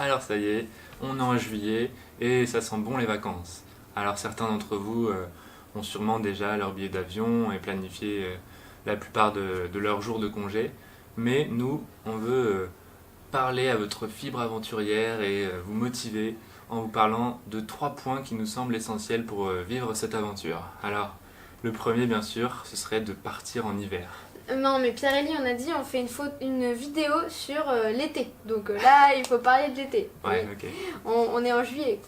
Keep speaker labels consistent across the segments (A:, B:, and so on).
A: Alors ça y est, on est en juillet et ça sent bon les vacances. Alors certains d'entre vous ont sûrement déjà leur billet d'avion et planifié la plupart de leurs jours de congé. Mais nous, on veut parler à votre fibre aventurière et vous motiver en vous parlant de 3 points qui nous semblent essentiels pour vivre cette aventure. Alors, le premier bien sûr, ce serait de partir en hiver.
B: Non, mais Pierre-Élie, on a dit on fait une vidéo sur l'été. Donc là, il faut parler de l'été.
A: Ouais, ok.
B: On est en juillet.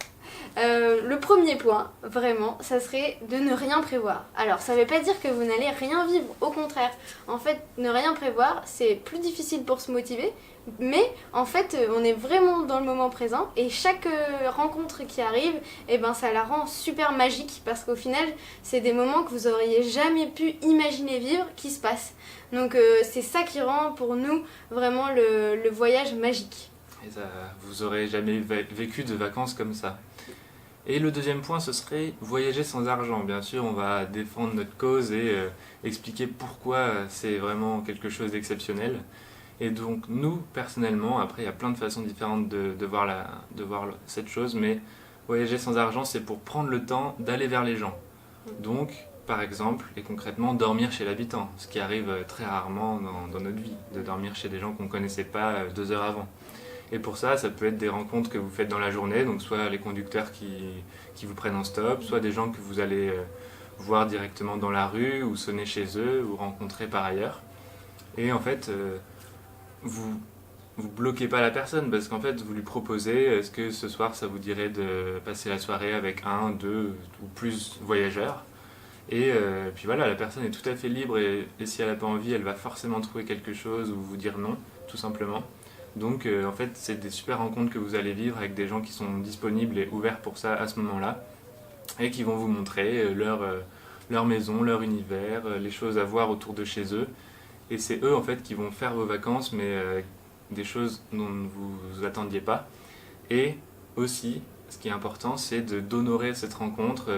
B: Le premier point, vraiment, ça serait de ne rien prévoir. Alors, ça ne veut pas dire que vous n'allez rien vivre, au contraire. En fait, ne rien prévoir, c'est plus difficile pour se motiver, mais en fait, on est vraiment dans le moment présent et chaque rencontre qui arrive, eh ben, ça la rend super magique parce qu'au final, c'est des moments que vous auriez jamais pu imaginer vivre qui se passent. Donc, c'est ça qui rend pour nous vraiment le voyage magique.
A: Et ça, vous aurez jamais vécu de vacances comme ça. Et le deuxième point, ce serait voyager sans argent. Bien sûr, on va défendre notre cause et expliquer pourquoi c'est vraiment quelque chose d'exceptionnel. Et donc nous, personnellement, après il y a plein de façons différentes de voir cette chose, mais voyager sans argent, c'est pour prendre le temps d'aller vers les gens. Donc, par exemple, et concrètement, dormir chez l'habitant, ce qui arrive très rarement dans notre vie, de dormir chez des gens qu'on ne connaissait pas 2 heures avant. Et pour ça, ça peut être des rencontres que vous faites dans la journée, donc soit les conducteurs qui vous prennent en stop, soit des gens que vous allez voir directement dans la rue, ou sonner chez eux, ou rencontrer par ailleurs. Et en fait, vous bloquez pas la personne, parce qu'en fait, vous lui proposez, est-ce que ce soir, ça vous dirait de passer la soirée avec 1, 2 ou plus voyageurs ? Et puis voilà, la personne est tout à fait libre, et si elle n'a pas envie, elle va forcément trouver quelque chose, ou vous dire non, tout simplement. Donc en fait, c'est des super rencontres que vous allez vivre avec des gens qui sont disponibles et ouverts pour ça à ce moment-là et qui vont vous montrer leur maison, leur univers, les choses à voir autour de chez eux. Et c'est eux en fait qui vont faire vos vacances, mais des choses dont vous vous attendiez pas. Et aussi, ce qui est important, c'est d'honorer cette rencontre,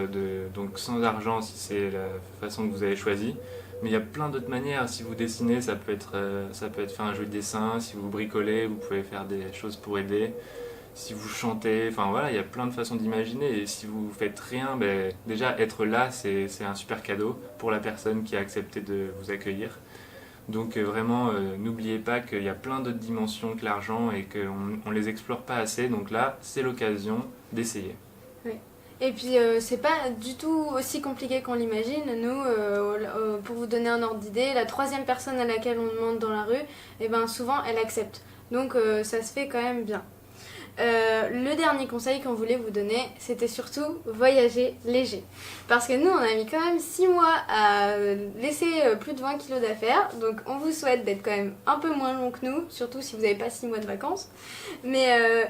A: donc sans argent si c'est la façon que vous avez choisie. Mais il y a plein d'autres manières. Si vous dessinez, ça peut être faire un joli dessin. Si vous bricolez, vous pouvez faire des choses pour aider. Si vous chantez, enfin voilà, il y a plein de façons d'imaginer. Et si vous faites rien, ben, déjà être là, c'est un super cadeau pour la personne qui a accepté de vous accueillir. Donc vraiment, n'oubliez pas qu'il y a plein d'autres dimensions que l'argent et qu'on ne les explore pas assez. Donc là, c'est l'occasion d'essayer.
B: Oui. Et puis c'est pas du tout aussi compliqué qu'on l'imagine. Nous, pour vous donner un ordre d'idée, la 3e personne à laquelle on demande dans la rue, eh ben, souvent elle accepte. Donc ça se fait quand même bien. Le dernier conseil qu'on voulait vous donner, c'était surtout voyager léger. Parce que nous, on a mis quand même 6 mois à laisser plus de 20 kilos d'affaires. Donc on vous souhaite d'être quand même un peu moins long que nous, surtout si vous n'avez pas 6 mois de vacances. Mais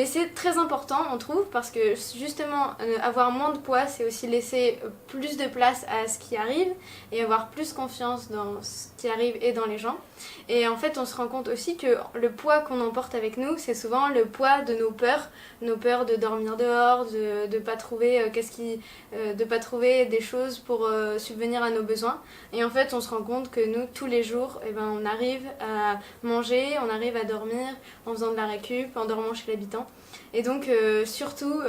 B: c'est très important, on trouve, parce que justement, avoir moins de poids, c'est aussi laisser plus de place à ce qui arrive et avoir plus confiance dans ce qui arrive et dans les gens. Et en fait, on se rend compte aussi que le poids qu'on emporte avec nous, c'est souvent le poids de nos peurs de dormir dehors, de pas trouver de pas trouver des choses pour subvenir à nos besoins. Et en fait, on se rend compte que nous, tous les jours, eh ben, on arrive à manger, on arrive à dormir en faisant de la récup, en dormant chez l'habitant. Et donc, surtout,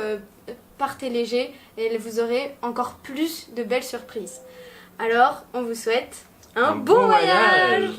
B: partez léger et vous aurez encore plus de belles surprises. Alors, on vous souhaite un bon voyage.